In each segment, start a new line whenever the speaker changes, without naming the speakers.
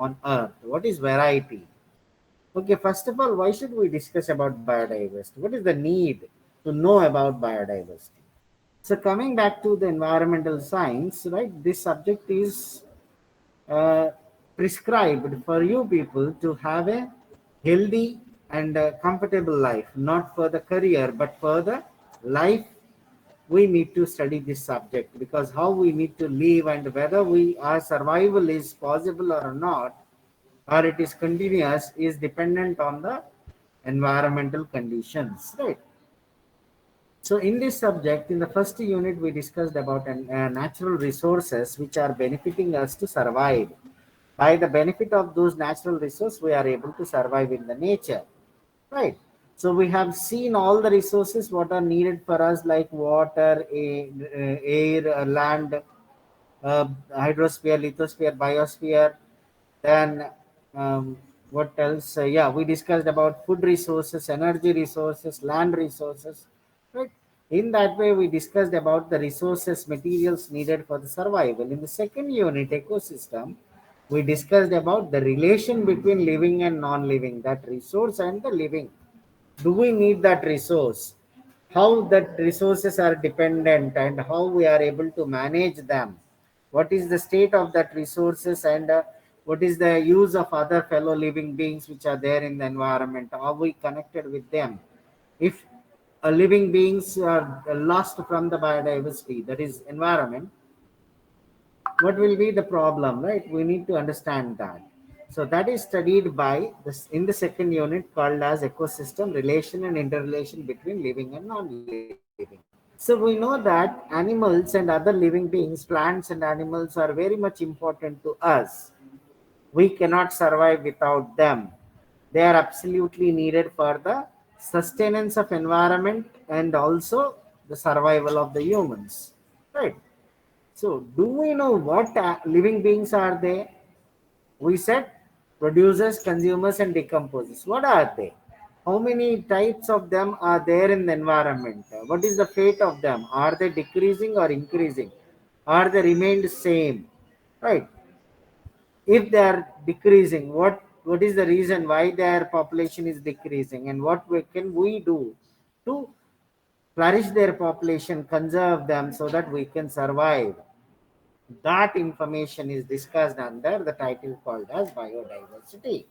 on Earth. What is variety? Okay, first of all, why should we discuss about biodiversity? What is the need to know about biodiversity? So, coming back to the environmental science, right, this subject is uh, prescribed for you people to have a healthy and comfortable life, not for the career, but for the life. We need to study this subject because how we need to live and whether our survival is possible or not, or it is continuous, is dependent on the environmental conditions, right? So in this subject, in the first unit, we discussed about natural resources which are benefiting us to survive. By the benefit of those natural resources, we are able to survive in the nature, right? So we have seen all the resources what are needed for us, like water, air, land, hydrosphere, lithosphere, biosphere. Then what else? Yeah, we discussed about food resources, energy resources, land resources. Right. In that way, we discussed about the resources, materials needed for the survival. In the second unit, ecosystem, we discussed about the relation between living and non-living, that resource and the living. Do we need that resource? How that resources are dependent and how we are able to manage them? What is the state of that resources, and what is the use of other fellow living beings which are there in the environment? Are we connected with them? If living beings are lost from the biodiversity, that is environment, what will be the problem, right? We need to understand that. So that is studied by this in the second unit called as ecosystem, relation and interrelation between living and non-living. So we know that animals and other living beings, plants and animals, are very much important to us. We cannot survive without them. They are absolutely needed for the sustenance of environment and also the survival of the humans, right? So, do we know what living beings are they? We said producers, consumers, and decomposers. What are they? How many types of them are there in the environment? What is the fate of them? Are they decreasing or increasing? Are they remained same? Right. If they are decreasing, what is the reason why their population is decreasing, and can we do to flourish their population, conserve them so that we can survive? That information is discussed under the title called as biodiversity,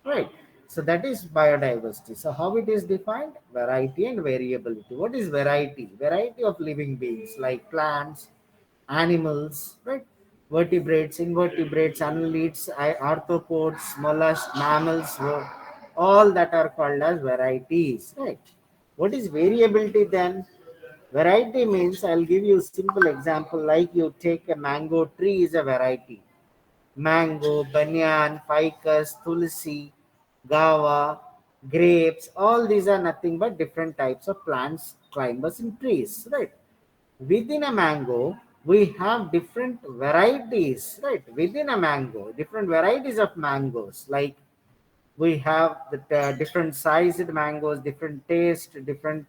right? So that is biodiversity. So how it is defined? Variety and variability. What is variety? Variety of living beings like plants, animals, right? Vertebrates, invertebrates, annelids, arthropods, mollusks, mammals, all that are called as varieties, right? What is variability then? Variety means, I'll give you a simple example, like you take a mango tree is a variety. Mango, banyan, ficus, tulsi, guava, grapes, all these are nothing but different types of plants, climbers and trees, right? Within a mango, we have different varieties, right? Within a mango, different varieties of mangoes, like we have the different sized mangoes, different taste, different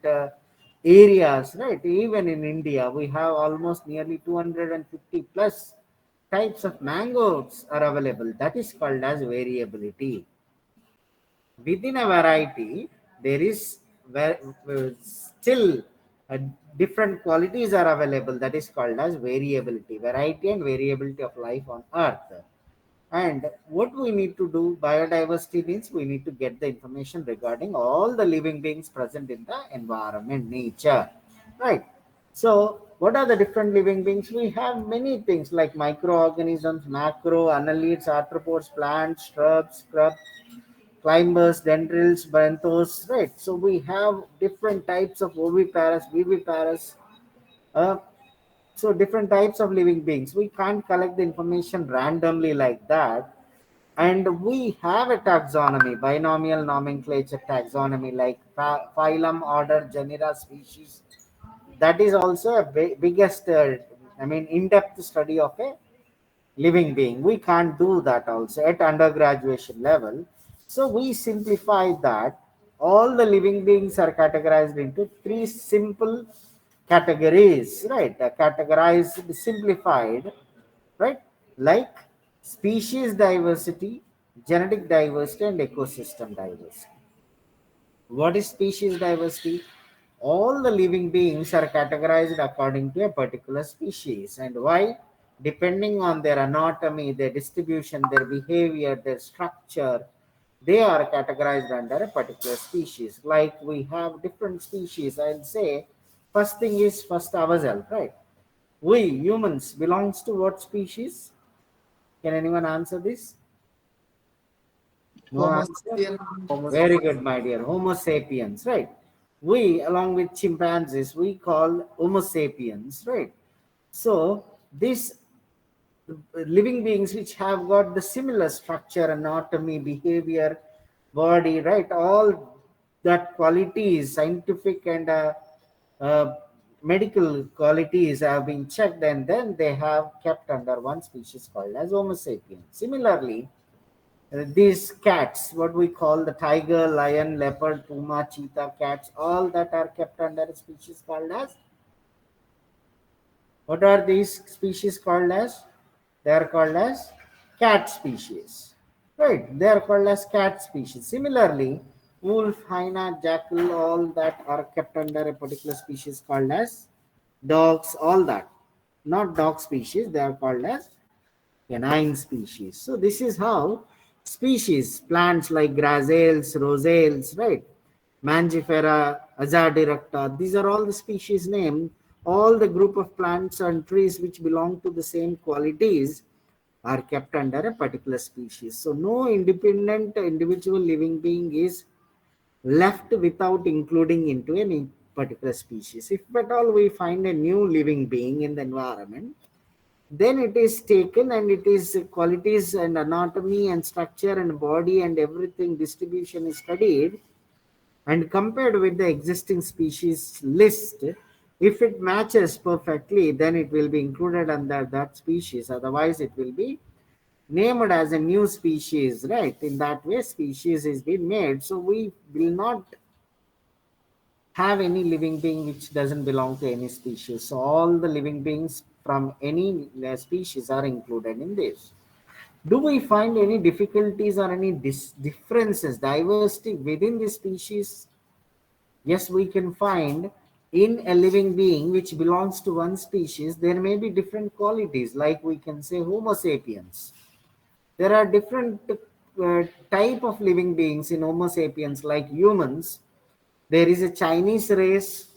areas, right? Even in India, we have almost nearly 250 plus types of mangoes are available. That is called as variability. Within a variety, there is still uh, different qualities are available. That is called as variability, variety and variability of life on Earth. And what we need to do, biodiversity means we need to get the information regarding all the living beings present in the environment, nature, right? So, what are the different living beings? We have many things like microorganisms, macro, annelids, arthropods, plants, shrubs, climbers, dendrils, benthos, right? So, we have different types of oviparous, viviparous, uh, so different types of living beings. We can't collect the information randomly like that. And we have a taxonomy, binomial nomenclature taxonomy, like phylum, order, genera, species. That is also a biggest, in-depth study of a living being. We can't do that also at undergraduation level. So we simplify that. All the living beings are categorized into three simple categories, right? Categorized, simplified, right? Like species diversity, genetic diversity, and ecosystem diversity. What is species diversity? All the living beings are categorized according to a particular species. And why? Depending on their anatomy, their distribution, their behavior, their structure, they are categorized under a particular species. Like we have different species. I'll say first thing is first ourselves, right? We humans belongs to what species? Can anyone answer this? No
Homo
answer?
sapien.
Very good, my dear. Homo sapiens, right? We, along with chimpanzees, we call Homo sapiens, right? So, these living beings which have got the similar structure, anatomy, behavior, body, right? All that qualities, scientific and uh, medical qualities have been checked, and then they have kept under one species called as Homo sapiens. Similarly, these cats, what we call the tiger, lion, leopard, puma, cheetah, cats, all that are kept under a species called as, what are these species called as? They are called as cat species. Right, they are called as cat species. Similarly, wolf, hyena, jackal, all that are kept under a particular species called as dogs, all that. Not dog species, they are called as canine species. So this is how species, plants like grasales, rosales, right? Mangifera, Azadirachta, these are all the species name. All the group of plants and trees which belong to the same qualities are kept under a particular species. So no independent individual living being is left without including into any particular species. If at all we find a new living being in the environment, then it is taken and it is qualities and anatomy and structure and body and everything distribution is studied and compared with the existing species list. If it matches perfectly, then it will be included under that species, otherwise it will be named as a new species, right? In that way species is being made, so we will not have any living being which doesn't belong to any species. So all the living beings from any species are included in this. Do we find any difficulties or any differences, diversity within the species? Yes, we can find in a living being which belongs to one species, there may be different qualities, like we can say Homo sapiens. There are different type of living beings in Homo sapiens, like humans. There is a Chinese race,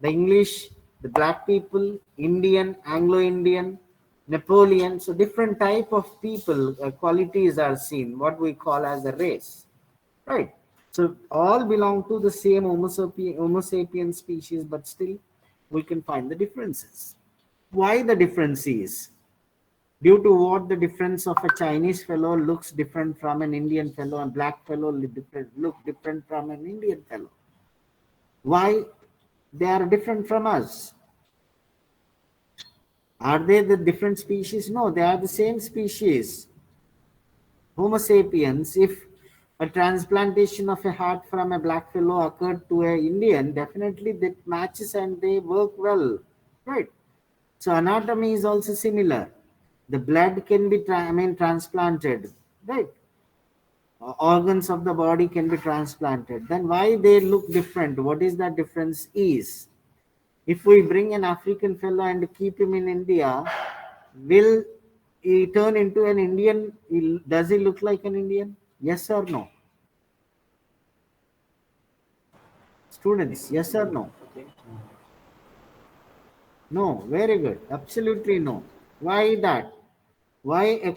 the English, the black people, Indian, Anglo-Indian, Napoleon. So different type of people, qualities are seen, what we call as a race, right? So all belong to the same Homo sapien species, but still we can find the differences. Why the difference is? Due to what the difference of a Chinese fellow looks different from an Indian fellow, and black fellow look different from an Indian fellow. Why they are different from us? Are they the different species? No, they are the same species. Homo sapiens, if a transplantation of a heart from a black fellow occurred to a Indian, definitely that matches and they work well, right? So anatomy is also similar. The blood can be transplanted, right? Organs of the body can be transplanted. Then why they look different? What is that difference is? If we bring an African fellow and keep him in India, will he turn into an Indian? Does he look like an Indian? Yes or no? Students, yes or no? No, very good. Absolutely no. Why that? Why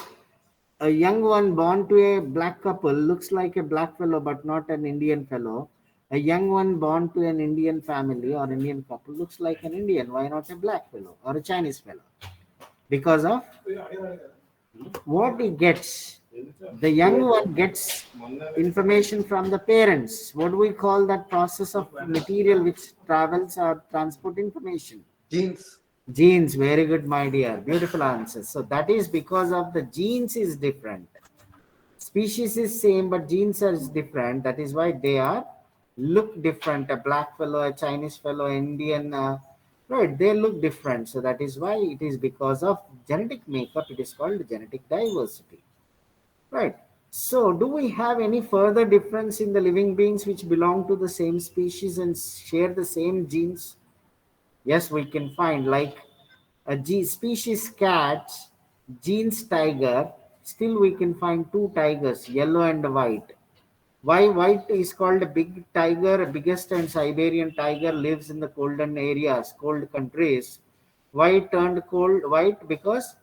a young one born to a black couple looks like a black fellow but not an Indian fellow? A young one born to an Indian family or Indian couple looks like an Indian. Why not a black fellow or a Chinese fellow? Because of what he gets. The young one gets information from the parents. What do we call that process of material which travels or transport information?
Genes.
Genes. Very good, my dear. Beautiful answer. So that is because of the genes is different. Species is same, but genes are different. That is why they are look different. A black fellow, a Chinese fellow, Indian right? They look different. So that is why it is because of genetic makeup, it is called genetic diversity, right? So do we have any further difference in the living beings which belong to the same species and share the same genes? Yes, we can find like a species cat, genes tiger. Still, we can find two tigers, yellow and white. Why white is called a big tiger, biggest and Siberian tiger lives in the colden areas, cold countries. Why it turned cold white? Because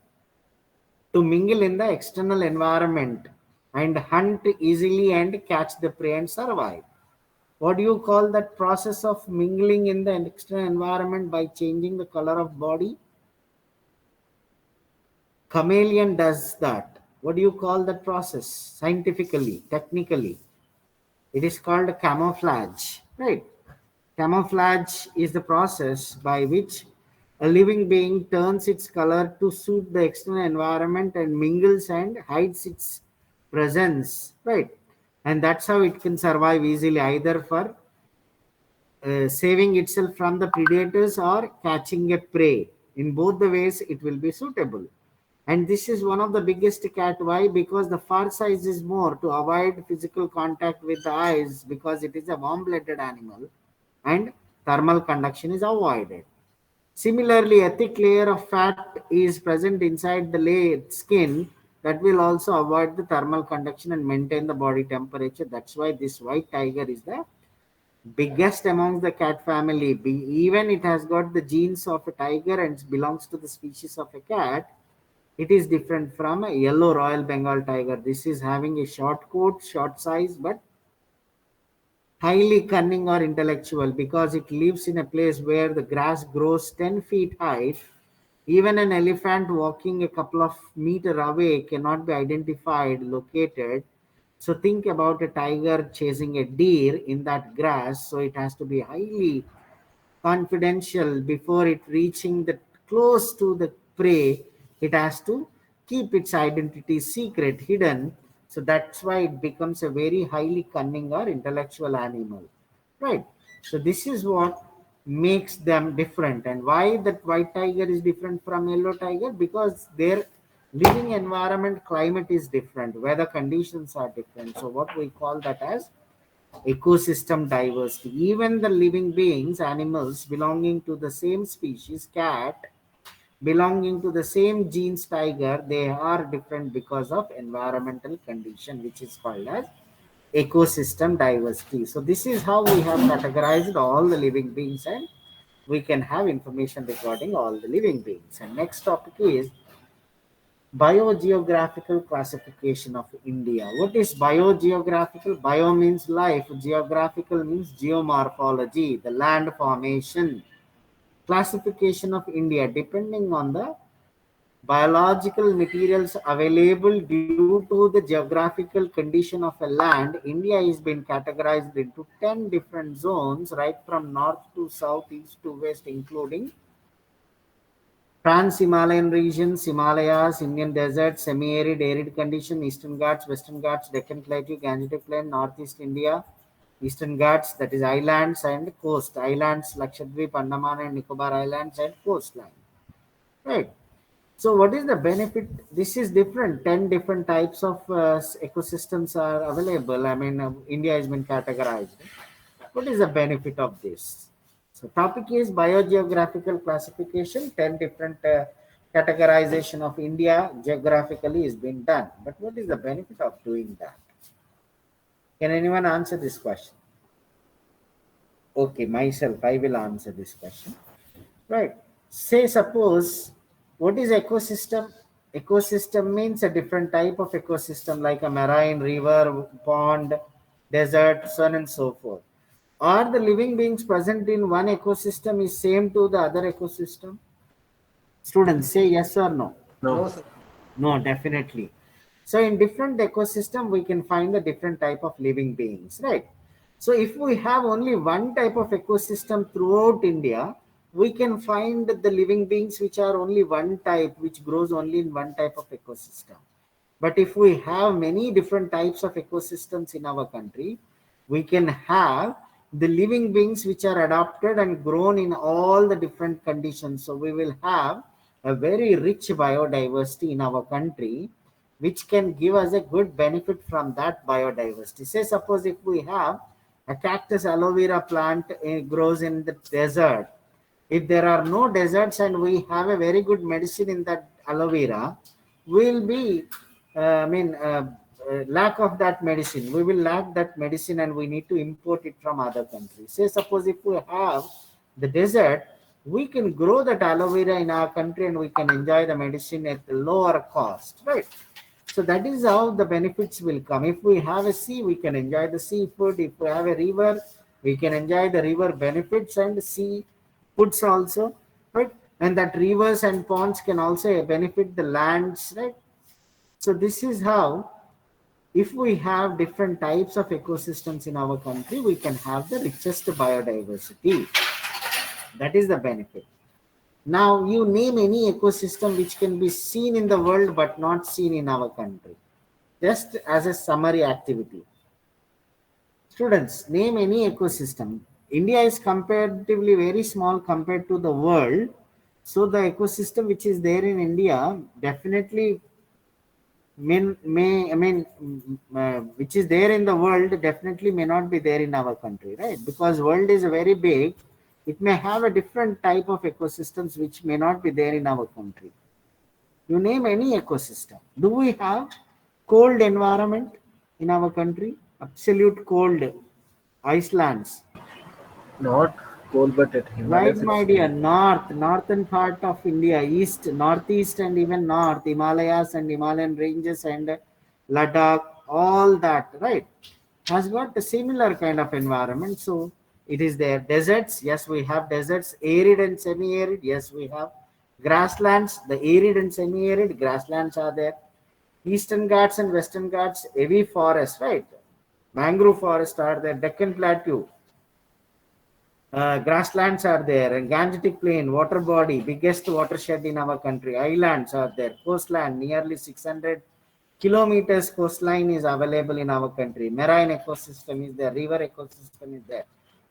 to mingle in the external environment and hunt easily and catch the prey and survive. What do you call that process of mingling in the external environment by changing the color of body? Chameleon does that. What do you call that process scientifically, technically? It is called camouflage, right? Camouflage is the process by which a living being turns its color to suit the external environment and mingles and hides its presence, right? And that's how it can survive easily, either for saving itself from the predators or catching a prey. In both the ways, it will be suitable. And this is one of the biggest cat. Why? Because the fur size is more to avoid physical contact with the eyes, because it is a warm-blooded animal and thermal conduction is avoided. Similarly, a thick layer of fat is present inside the skin that will also avoid the thermal conduction and maintain the body temperature. That's why this white tiger is the biggest amongst the cat family. Even it has got the genes of a tiger and belongs to the species of a cat. It is different from a yellow Royal Bengal tiger. This is having a short coat, short size, but highly cunning or intellectual because it lives in a place where the grass grows 10 feet high. Even an elephant walking a couple of meters away cannot be identified, located. So think about a tiger chasing a deer in that grass. So it has to be highly confidential before it reaching the close to the prey. It has to keep its identity secret, hidden. So that's why it becomes a very highly cunning or intellectual animal, right? So this is what makes them different. And why that white tiger is different from yellow tiger? Because their living environment, climate is different, weather conditions are different. So what we call that as ecosystem diversity. Even the living beings, animals belonging to the same species, cat, belonging to the same genes, tiger, they are different because of environmental condition, which is called as ecosystem diversity. So this is how we have categorized all the living beings, and we can have information regarding all the living beings. And next topic is biogeographical classification of India. What is biogeographical? Bio means life, geographical means geomorphology, the land formation. Classification of India depending on the biological materials available due to the geographical condition of a land. India is been categorized into 10 different zones, right from north to south, east to west, including Trans-Himalayan regions, Himalayas, Indian desert, semi-arid, arid condition, Eastern Ghats, Western Ghats, Deccan Plateau, Gangetic Plain, Northeast India, Eastern Ghats, that is islands and coast. Islands, Lakshadweep, Andaman and Nicobar Islands and coastline. Right. So what is the benefit? This is different. 10 different types of ecosystems are available. I mean, India has been categorized. What is the benefit of this? So topic is biogeographical classification. 10 different categorization of India geographically is being done. But what is the benefit of doing that? Can anyone answer this question? Okay, myself, I will answer this question. Right. Say suppose, what is ecosystem? Ecosystem means a different type of ecosystem like a marine, river, pond, desert, so on and so forth. Are the living beings present in one ecosystem is same to the other ecosystem? Students say yes or no.
No,
No,
sir.
sir.
No, definitely. So in different ecosystem, we can find the different type of living beings, right? So if we have only one type of ecosystem throughout India, we can find the living beings which are only one type, which grows only in one type of ecosystem. But if we have many different types of ecosystems in our country, we can have the living beings which are adopted and grown in all the different conditions. So we will have a very rich biodiversity in our country, which can give us a good benefit from that biodiversity. Say, suppose if we have a cactus aloe vera plant grows in the desert. If there are no deserts and we have a very good medicine in that aloe vera, we'll be, lack of that medicine. We will lack that medicine and we need to import it from other countries. Say, suppose if we have the desert, we can grow that aloe vera in our country and we can enjoy the medicine at a lower cost, right? So that is how the benefits will come. If we have a sea, we can enjoy the seafood. If we have a river, we can enjoy the river benefits and sea foods also, right? And that rivers and ponds can also benefit the lands, right? So this is how, if we have different types of ecosystems in our country, we can have the richest biodiversity. That is the benefit. Now, you name any ecosystem which can be seen in the world but not seen in our country. Just as a summary activity. Students, name any ecosystem. India is comparatively very small compared to the world. So the ecosystem which is there in India definitely which is there in the world definitely may not be there in our country, right? Because world is very big, it may have a different type of ecosystems which may not be there in our country. You name any ecosystem. Do we have cold environment in our country? Absolute cold Icelands.
Not cold, but at
Right,
Himalayas
my
it's
dear.
very cold.
Northern part of India, east, northeast, and even north, Himalayas and Himalayan ranges and Ladakh, all that, right, has got a similar kind of environment. So it is there. Deserts, yes, we have deserts. Arid and semi-arid, yes, we have. Grasslands, the arid and semi-arid grasslands are there. Eastern Ghats and Western Ghats, heavy forest, right? Mangrove forest are there. Deccan Plateau, grasslands are there, and Gangetic Plain, water body, biggest watershed in our country. Islands are there, coastline, nearly 600 kilometers coastline is available in our country. Marine ecosystem is there, river ecosystem is there,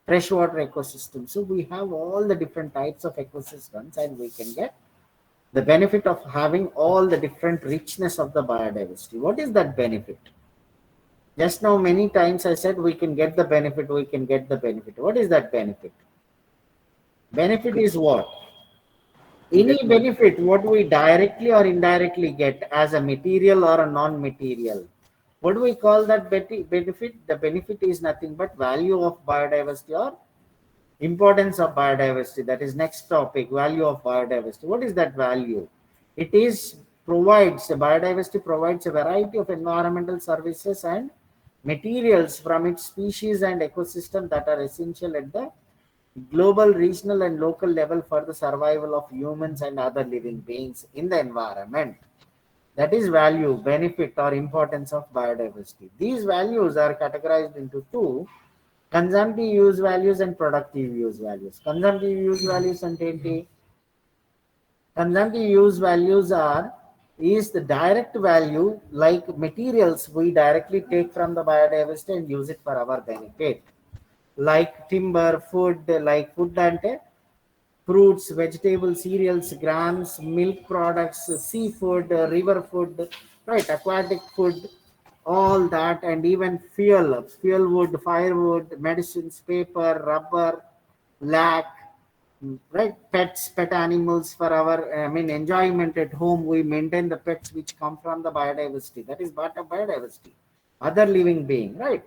freshwater ecosystem. So we have all the different types of ecosystems, and we can get the benefit of having all the different richness of the biodiversity. What is that benefit? Just now, many times I said we can get the benefit, we can get the benefit. What is that benefit? Benefit
Okay,
is what?
we
Any
get money.
benefit, what we directly or indirectly get as a material or a non-material. What do we call that benefit? The benefit is nothing but value of biodiversity or importance of biodiversity. That is next topic, value of biodiversity. What is that value? It is provides, biodiversity provides a variety of environmental services and materials from its species and ecosystem that are essential at the global, regional, and local level for the survival of humans and other living beings in the environment. That is value, benefit, or importance of biodiversity. These values are categorized into two: consumptive use values and productive use values. Consumptive use values and ఏంటి? Consumptive use values are is the direct value, like materials we directly take from the biodiversity and use it for our benefit, like timber, food, like food ante fruits, vegetables, cereals, grams, milk products, seafood, river food, right, aquatic food, all that, and even fuel wood, firewood, medicines, paper, rubber, lac, right, pet animals for our, enjoyment at home. We maintain the pets which come from the biodiversity. That is part of biodiversity. Other living being, right?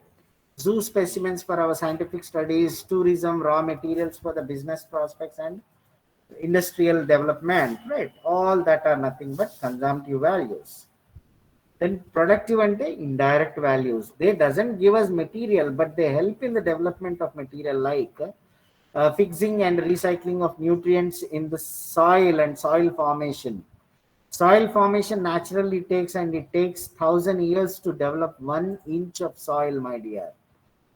Zoo specimens for our scientific studies, tourism, raw materials for the business prospects and industrial development, right? All that are nothing but consumptive values. Then productive and indirect values. They doesn't give us material, but they help in the development of material, like fixing and recycling of nutrients in the soil and soil formation. Soil formation naturally takes, and it takes 1,000 years to develop 1 inch of soil, my dear.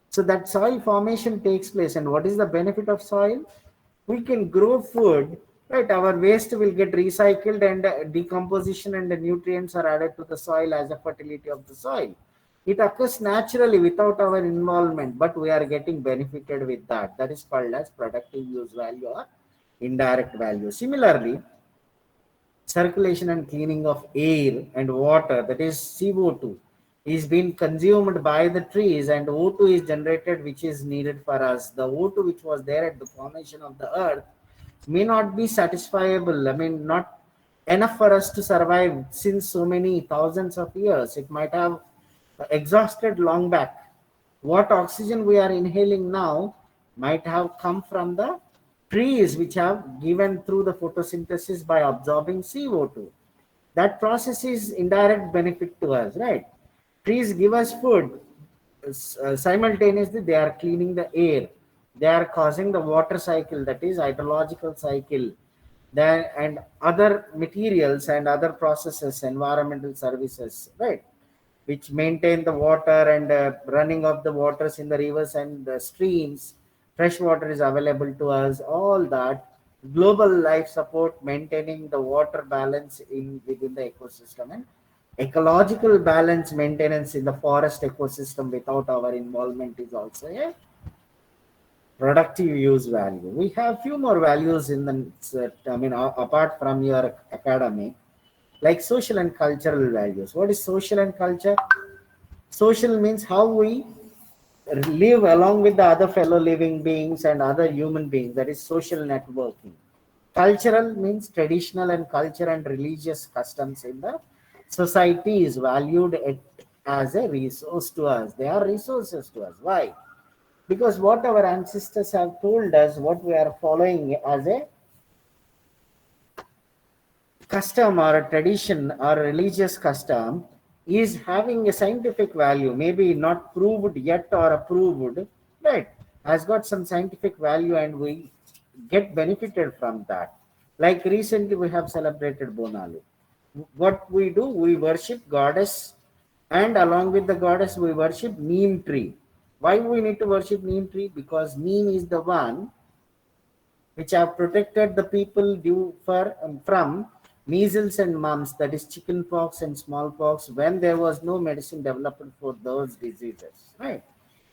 So that soil formation takes place. And what is the benefit of soil? We can grow food, right? Our waste will get recycled and decomposition and the nutrients are added to the soil as a fertility of the soil. It occurs naturally without our involvement, but we are getting benefited with that. That is called as productive use value or indirect value. Similarly, circulation and cleaning of air and water, that is CO2, is being consumed by the trees, and O2 is generated, which is needed for us. The O2 which was there at the formation of the earth may not be satisfiable. I mean, not enough for us to survive since so many thousands of years. It might have exhausted long back. What oxygen we are inhaling now might have come from the trees which have given through the photosynthesis by absorbing CO2. That process is indirect benefit to us, right? Trees give us food. Simultaneously they are cleaning the air, they are causing the water cycle, that is hydrological cycle, then and other materials and other processes, environmental services, right, which maintain the water and running of the waters in the rivers and the streams. Fresh water is available to us. All that global life support, maintaining the water balance in within the ecosystem, and ecological balance maintenance in the forest ecosystem without our involvement is also a productive use value. We have few more values in the, I mean, apart from your academic, like social and cultural values. What is social and culture? Social means how we live along with the other fellow living beings and other human beings. That is social networking. Cultural means traditional and culture and religious customs in the society is valued as a resource to us. They are resources to us. Why? Because what our ancestors have told us, what we are following as a custom or a tradition or a religious custom is having a scientific value, maybe not proved yet or approved, right? Has got some scientific value and we get benefited from that. Like recently we have celebrated Bonalu. What we do, we worship goddess, and along with the goddess we worship neem tree. Why we need to worship neem tree? Because neem is the one which have protected the people due from measles and mumps, that is chickenpox and smallpox, when there was no medicine developed for those diseases, right?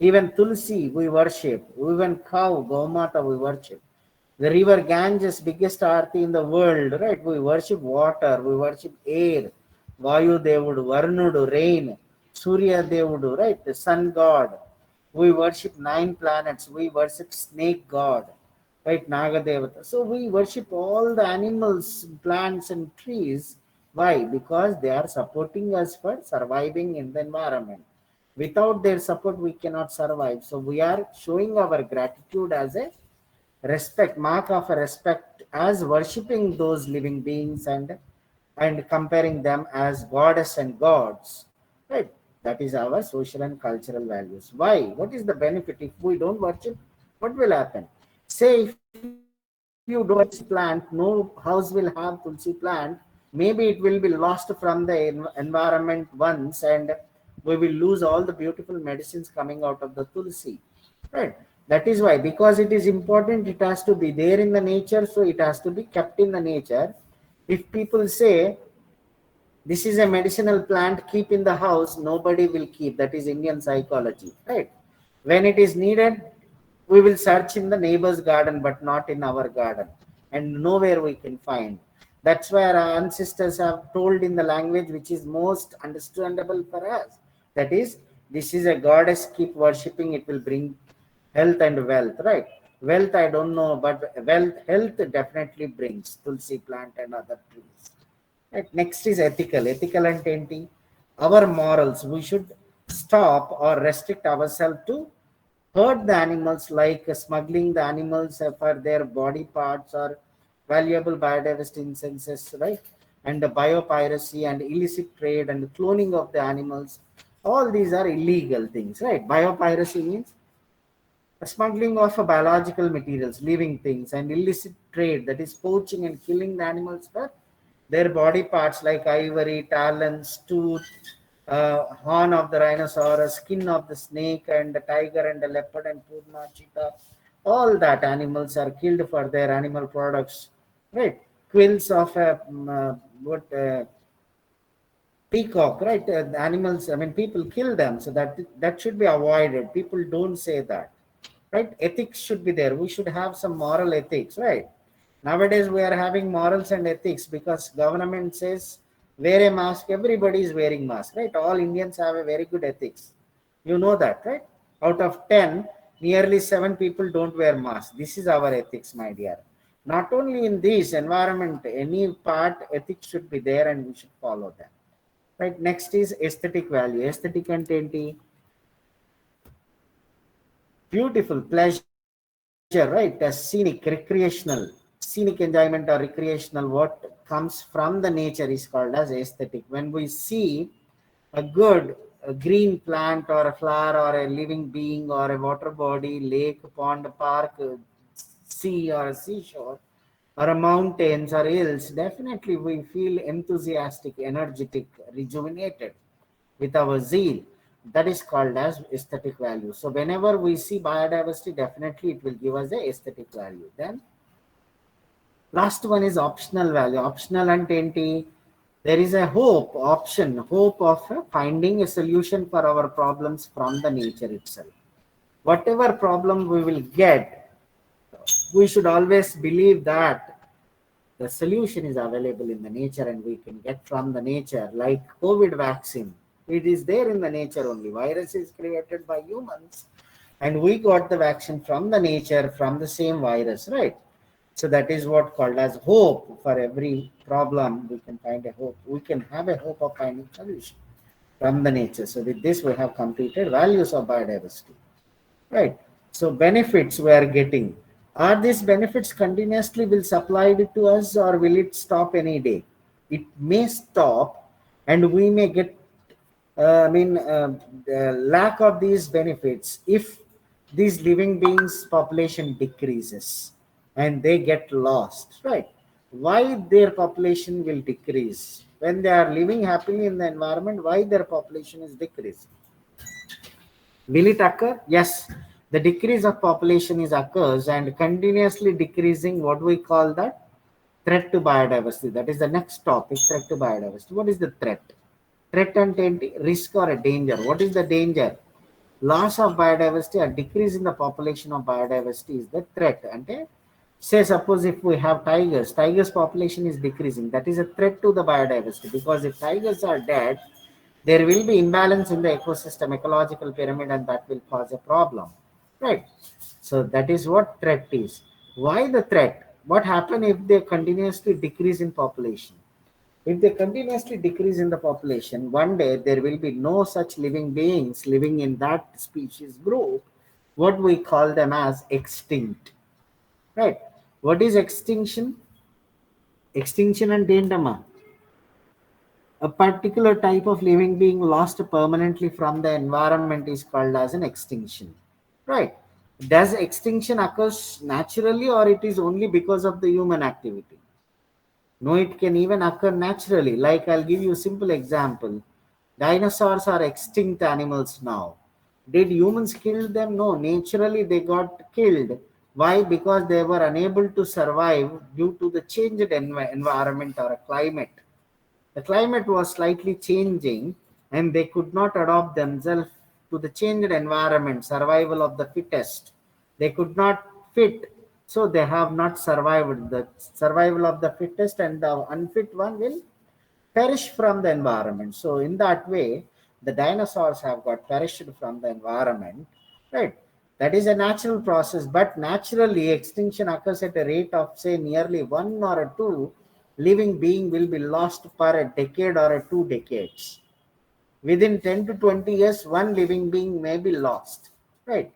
Even Tulsi we worship, even cow, Gomata we worship. The river Ganges, biggest arti in the world, right? We worship water, we worship air, Vayu Devudu, Varnudu, rain, Surya Devudu, right? The sun god. We worship 9 planets, we worship snake god, right? Nagadevata. So we worship all the animals, plants, and trees. Why? Because they are supporting us for surviving in the environment. Without their support, we cannot survive. So we are showing our gratitude as a respect, mark of a respect, as worshipping those living beings and comparing them as goddess and gods, right? That is our social and cultural values. Why? What is the benefit if we don't worship? What will happen? Say if you don't worship Tulsi plant, no house will have Tulsi plant. Maybe it will be lost from the environment once, and we will lose all the beautiful medicines coming out of the Tulsi, right? That is why, because it is important, it has to be there in the nature, so it has to be kept in the nature. If people say this is a medicinal plant, keep in the house, nobody will keep. That is Indian psychology, right? When it is needed, we will search in the neighbor's garden, but not in our garden, and nowhere we can find. That's why our ancestors have told in the language which is most understandable for us. That is, this is a goddess, keep worshipping, it will bring health and wealth, right? Wealth, I don't know, but wealth, health definitely brings Tulsi plant and other trees. Right. Next is ethical. Ethical and enti, our morals. We should stop or restrict ourselves to hurt the animals, like smuggling the animals for their body parts or valuable biodiversity instances, right? And the biopiracy and illicit trade and cloning of the animals. All these are illegal things, right? Biopiracy means smuggling of biological materials, living things, and illicit trade, that is poaching and killing the animals for their body parts like ivory, talons, tooth, horn of the rhinoceros, skin of the snake and the tiger and the leopard and puma, cheetah. All that animals are killed for their animal products, right? Quills of what peacock, right? The animals, I mean, people kill them, so that should be avoided. People don't say that, right? Ethics should be there. We should have some moral ethics, right? Nowadays we are having morals and ethics because government says wear a mask. Everybody is wearing mask, right? All Indians have a very good ethics. You know that, right? Out of 10, nearly 7 people don't wear mask. This is our ethics, my dear. Not only in this environment, any part ethics should be there and we should follow them. Right? Next is aesthetic value. Aesthetic అంటే ఏంటి? Beautiful, pleasure, right? A scenic, recreational, scenic enjoyment or recreational, what comes from the nature is called as aesthetic. When we see a good a green plant or a flower or a living being or a water body, lake, pond, park, sea or a seashore, or a mountains or hills, definitely we feel enthusiastic, energetic, rejuvenated with our zeal. That is called as aesthetic value. So whenever we see biodiversity, definitely it will give us a aesthetic value. Then last one is optional value. Optional and enti, there is a hope of finding a solution for our problems from the nature itself. Whatever problem we will get, we should always believe that the solution is available in the nature and we can get from the nature. Like COVID vaccine, it is there in the nature only. Virus is created by humans and we got the vaccine from the nature, from the same virus, right? So that is what called as hope. For every problem we can find a hope, we can have a hope of finding solution from the nature. So with this we have completed values of biodiversity, right? So benefits we are getting, are these benefits continuously will supplied to us or will it stop any day? It may stop and we may get the lack of these benefits if these living beings population decreases and they get lost, right? Why their population will decrease when they are living happily in the environment? Why their population is decreasing? Will it occur? Yes. The decrease of population is occurs and continuously decreasing, what we call that threat to biodiversity. That is the next topic, threat to biodiversity. What is the threat? Threat and risk or a danger. What is the danger? Loss of biodiversity or decrease in the population of biodiversity is the threat. And say suppose if we have tigers population is decreasing, that is a threat to the biodiversity, because if tigers are dead, there will be imbalance in the ecosystem, ecological pyramid, and that will cause a problem, right? So that is what threat is. Why the threat? What happen if they continuously decrease in population? If they continuously decrease in the population, one day there will be no such living beings living in that species group. What we call them as extinct, right? What is extinction? Extinction and ఏంటమ్మా? A particular type of living being lost permanently from the environment is called as an extinction, right? Does extinction occurs naturally or it is only because of the human activity? No, it can even occur naturally. Like I'll give you a simple example. Dinosaurs are extinct animals now. Did humans kill them? No, naturally they got killed. Why? Because they were unable to survive due to the changed environment or a climate. The climate was slightly changing and they could not adapt themselves to the changed environment, survival of the fittest. They could not fit, so they have not survived. The survival of the fittest and the unfit one will perish from the environment. So, in that way, the dinosaurs have got perished from the environment, right? That is a natural process, but naturally, extinction occurs at a rate of, say, nearly one or a two living being will be lost per a decade or a 2 decades. Within 10 to 20 years, one living being may be lost, right?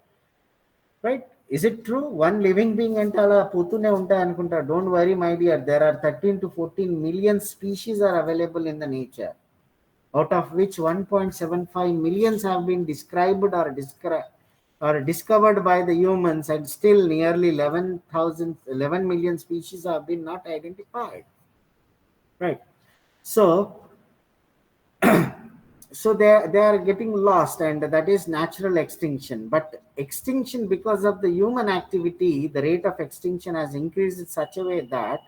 Right? Is it true? One living being అంటే అలా పోతూనే ఉంటాయి అనుకుంటా. Don't worry, my dear. There are 13 to 14 million species are available in the nature, out of which 1.75 millions have been described or discovered by the humans, and still nearly 11 million species have been not identified. Right. So they are getting lost, and that is natural extinction. But extinction because of the human activity, the rate of extinction has increased in such a way that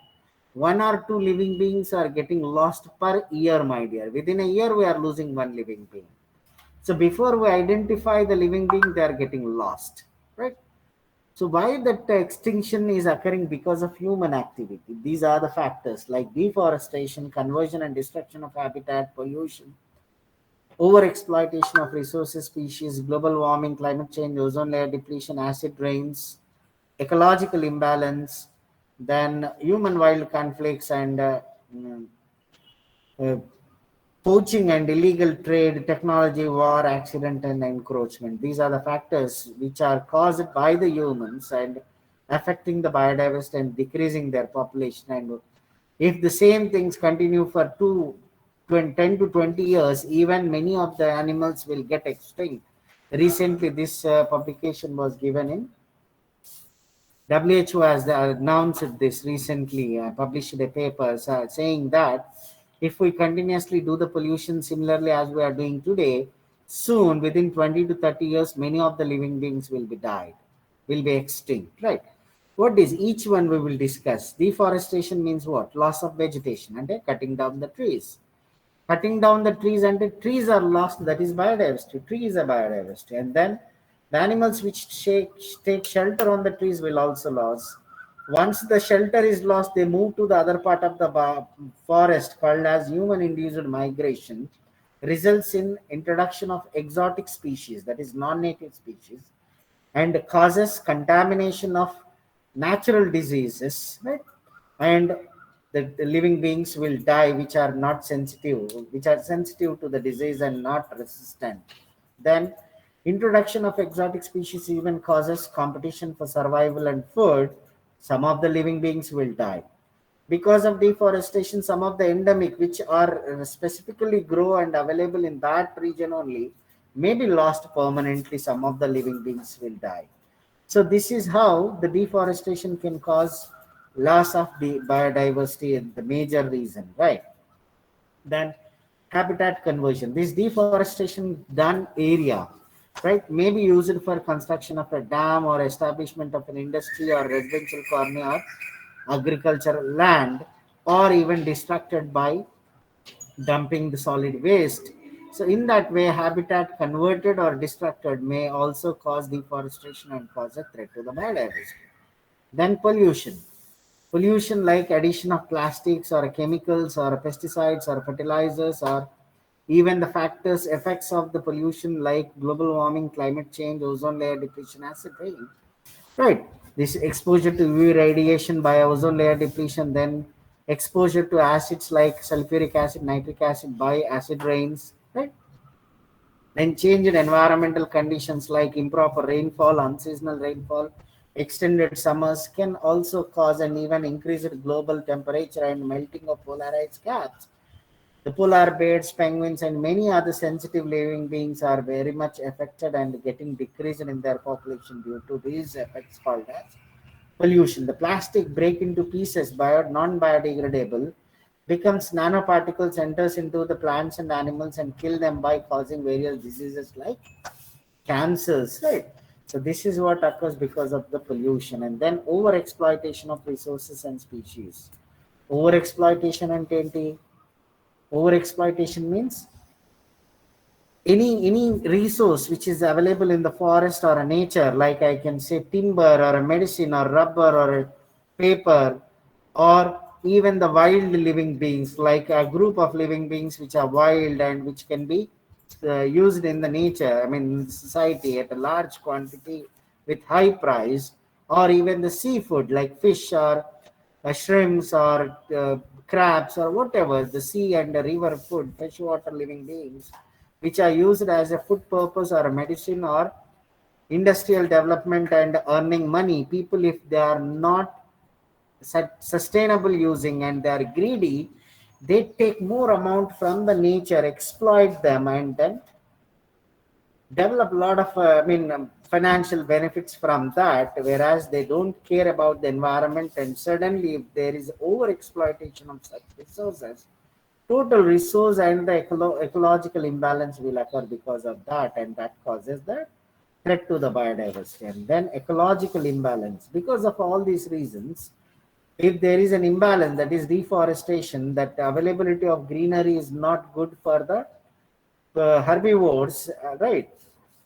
One or two living beings are getting lost per year, my dear. Within a year, we are losing one living being. So before we identify the living being, they are getting lost, right? So why that extinction is occurring? Because of human activity. These are the factors like deforestation, conversion and destruction of habitat, pollution, overexploitation of resources, species, global warming, climate change, ozone layer depletion, acid rains, ecological imbalance, then human wild conflicts and mm, uh, poaching and illegal trade, technology, war, accident, and encroachment. These are the factors which are caused by the humans and affecting the biodiversity and decreasing their population. And if the same things continue for 10 to 20 years, even many of the animals will get extinct. Recently, this publication was given in WHO has announced this recently, published a paper saying that if we continuously do the pollution similarly as we are doing today, soon within 20 to 30 years, many of the living beings will be died, will be extinct, right? What is each one we will discuss? Deforestation means what? Loss of vegetation and cutting down the trees. Cutting down the trees and the trees are lost, that is biodiversity. Tree is a biodiversity. And then the animals which take shelter on the trees will also lose. Once the shelter is lost, they move to the other part of the forest called as human induced migration, results in introduction of exotic species, that is non-native species, and causes contamination of natural diseases, right? And the living beings will die which are not sensitive, which are sensitive to the disease and not resistant. Then introduction of exotic species even causes competition for survival and food. Some of the living beings will die because of deforestation. Some of the endemic which are specifically grow and available in that region only may be lost permanently. Some of the living beings will die. So this is how the deforestation can cause loss of the biodiversity, and the major reason, right? Then habitat conversion. This deforestation done area, right, may be used for construction of a dam or establishment of an industry or residential colony or agricultural land, or even distracted by dumping the solid waste. So in that way, habitat converted or destructed may also cause deforestation and cause a threat to the biodiversity. Then pollution. Pollution like addition of plastics or chemicals or pesticides or fertilizers, or even the factors effects of the pollution like global warming, climate change, ozone layer depletion, acid rain. Right. This exposure to UV radiation by ozone layer depletion, then exposure to acids like sulfuric acid, nitric acid by acid rains, right? Then changed environmental conditions like improper rainfall, unseasonal rainfall, extended summers can also cause an even increased global temperature and melting of polar ice caps. The polar bears, penguins, and many other sensitive living beings are very much affected and getting decreased in their population due to these effects called as pollution. The plastic break into pieces, non-biodegradable, becomes nanoparticles, enters into the plants and animals and kill them by causing various diseases like cancers, right? So this is what occurs because of the pollution. And then over exploitation of resources and species. Over exploitation and TNT. Over exploitation means any resource which is available in the forest or a nature, like I can say timber or a medicine or rubber or a paper, or even the wild living beings, like a group of living beings which are wild and which can be used in the nature, I mean in society at a large quantity with high price, or even the seafood like fish or shrimps or crabs or whatever, the sea and the river food, freshwater living beings which are used as a food purpose or a medicine or industrial development and earning money. People, if they are not sustainable using and they are greedy, they take more amount from the nature, exploit them, and then develop a lot of financial benefits from that, whereas they don't care about the environment. And suddenly if there is over exploitation of such resources, total resource and the ecological imbalance will occur because of that, and that causes the threat to the biodiversity. And then ecological imbalance, because of all these reasons, If there is an imbalance, that is deforestation, that availability of greenery is not good for the herbivores, right?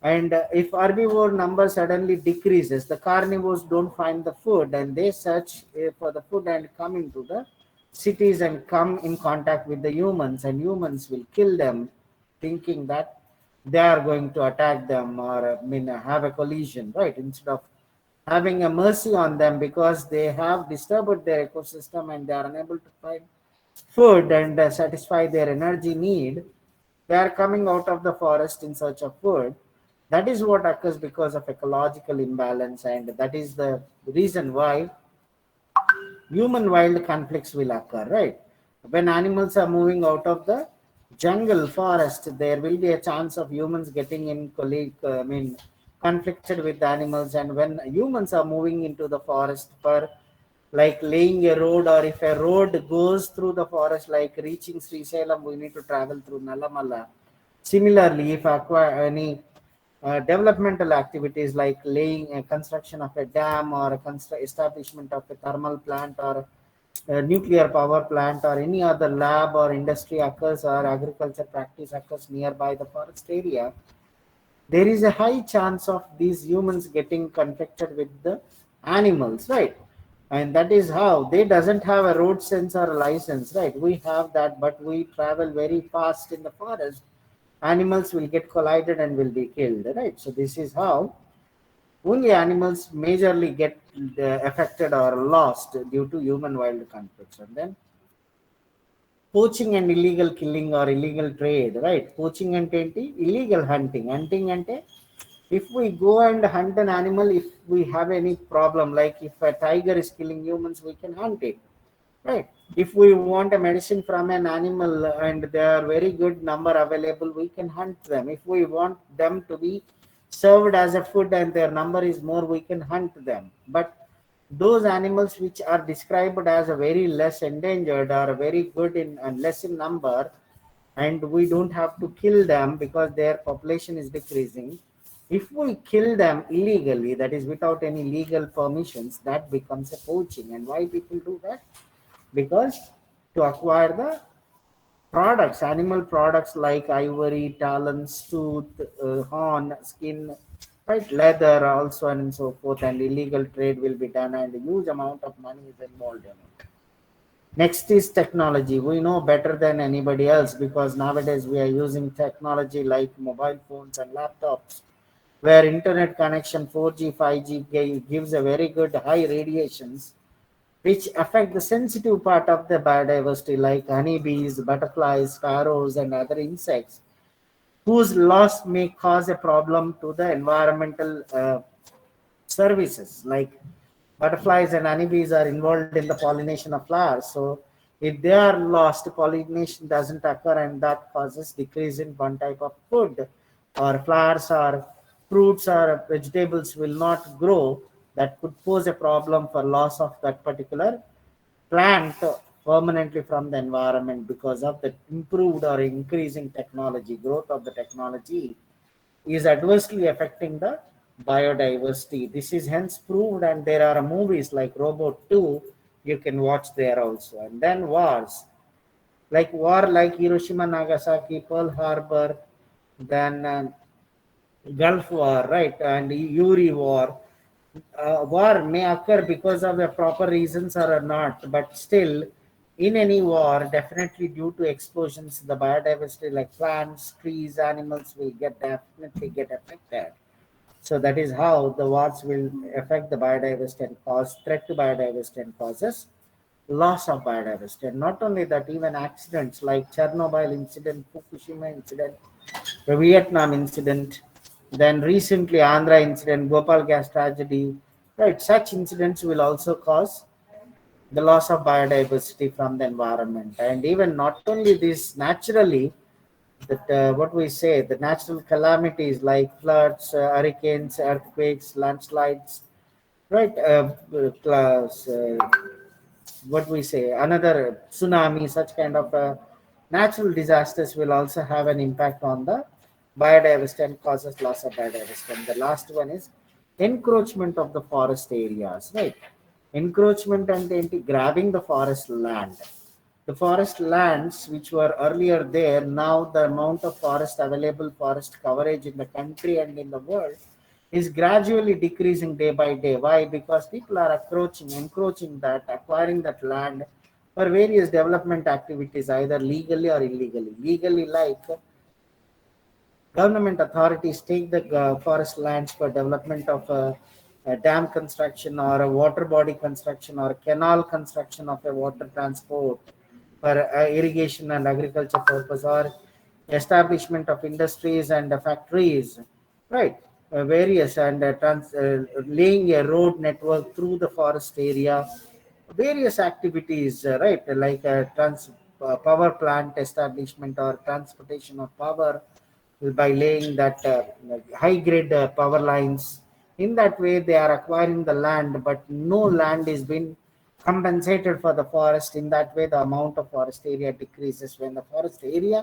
And if herbivore number suddenly decreases, the carnivores don't find the food and they search for the food and come into the cities and come in contact with the humans, and humans will kill them, thinking that they are going to attack them or have a collision, right? Instead of having a mercy on them because they have disturbed their ecosystem and they are unable to find food and satisfy their energy need, they are coming out of the forest in search of food. That is what occurs because of ecological imbalance, and that is the reason why human wild conflicts will occur, right? When animals are moving out of the jungle forest, there will be a chance of humans getting in conflicted with the animals. And when humans are moving into the forest for like laying a road, or if a road goes through the forest like reaching Sri Salem, we need to travel through Nalamala. Similarly, if acquire any developmental activities like laying a construction of a dam or a establishment of a thermal plant or a nuclear power plant or any other lab or industry occurs or agriculture practice occurs nearby the forest area, there is a high chance of these humans getting conflicted with the animals, right? And that is how they doesn't have a road sense or a license, right? We have that, but we travel very fast in the forest. Animals will get collided and will be killed, right? So this is how only animals majorly get affected or lost due to human wild conflicts. And then poaching and illegal killing or illegal trade, right? Poaching అంటే ఏంటి? Illegal hunting. Hunting అంటే if we go and hunt an animal, if we have any problem, like if a tiger is killing humans, we can hunt it, right? If we want a medicine from an animal and there are very good number available, we can hunt them. If we want them to be served as a food and their number is more, we can hunt them. But those animals which are described as a very less endangered or very good in and less in number, and we don't have to kill them because their population is decreasing. If we kill them illegally, that is without any legal permissions, that becomes a poaching. And why people do that? Because to acquire the products, animal products like ivory, talons, tooth, horn, skin, right, leather also, and so forth, and illegal trade will be done, and a huge amount of money is involved in it. Next is technology. We know better than anybody else because nowadays we are using technology like mobile phones and laptops, where internet connection 4G, 5G gives a very good high radiations which affect the sensitive part of the biodiversity like honeybees, butterflies, sparrows, and other insects, whose loss may cause a problem to the environmental services. Like butterflies and honeybees are involved in the pollination of flowers. So if they are lost, pollination doesn't occur, and that causes decrease in one type of food, or flowers or fruits or vegetables will not grow. That could pose a problem for loss of that particular plant permanently from the environment because of the improved or increasing technology. Growth of the technology is adversely affecting the biodiversity. This is hence proved, and there are movies like Robot 2 you can watch there also. And then wars, like war like Hiroshima, Nagasaki, Pearl Harbor, then Gulf War, right, and Uri War. War may occur because of the proper reasons or not, but still, in any war, definitely due to explosions, the biodiversity like plants, trees, animals will get definitely get affected. So that is how the wars will affect the biodiversity and cause threat to biodiversity and causes loss of biodiversity. And not only that, even accidents like Chernobyl incident, Fukushima incident, the Vietnam incident, then recently Andhra incident, Bhopal gas tragedy, right? Such incidents will also cause the loss of biodiversity from the environment. And even not only this, naturally, that what we say, the natural calamities like floods, hurricanes, earthquakes, landslides, right? What we say, another tsunami, such kind of natural disasters will also have an impact on the biodiversity and causes loss of biodiversity. And the last one is encroachment of the forest areas, right? Encroachment అంటే ఏంటి? Grabbing the forest land. The forest lands which were earlier there, now the amount of forest available, forest coverage in the country and in the world is gradually decreasing day by day. Why? Because people are encroaching that, acquiring that land for various development activities, either legally or illegally. Legally, like government authorities take the forest lands for development of a dam construction or a water body construction or canal construction of a water transport for irrigation and agriculture purpose, or establishment of industries and factories, right? Various and laying a road network through the forest area, various activities, right? Like a power plant establishment or transportation of power by laying that high grade power lines. In that way, they are acquiring the land, but no land is being compensated for the forest. In that way, the amount of forest area decreases. When the forest area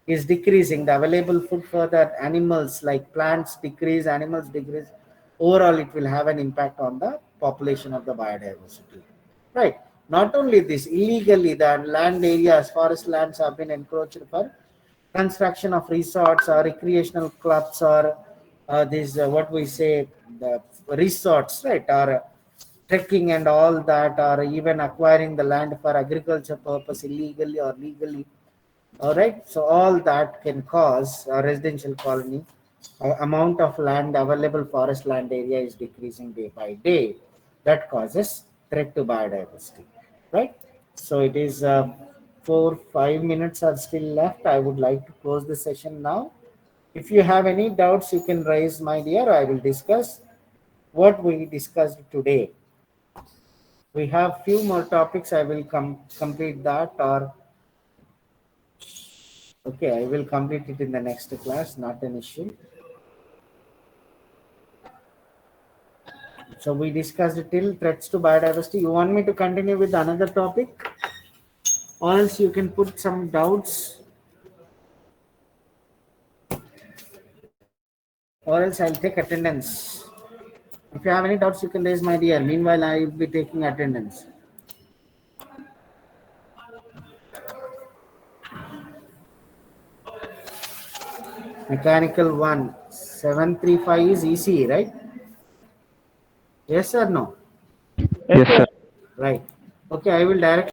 is decreasing, the available food for the animals like plants decrease, animals decrease. Overall, it will have an impact on the population of the biodiversity. Right. Not only this, illegally the land areas, forest lands have been encroached for construction of resorts or recreational clubs or these what we say the resorts, right? Or trekking and all that, or even acquiring the land for agriculture purpose illegally or legally. All right, so all that can cause a residential colony. Amount of land available, forest land area is decreasing day by day. That causes threat to biodiversity, right? So it is 5 minutes are still left. I would like to close the session now. If you have any doubts, you can raise, my dear. I will discuss what we discussed today. We have few more topics. I will complete that, or okay, I will complete it in the next class, not an issue. So we discussed till threats to biodiversity. You want me to continue with another topic? Or else you can put some doubts. Or else I'll take attendance. If you have any doubts, you can raise, my dear. Meanwhile, I will be taking attendance. Mechanical 1. 735 is ECE, right? Yes or no?
Yes, sir.
Right. Okay, I will direct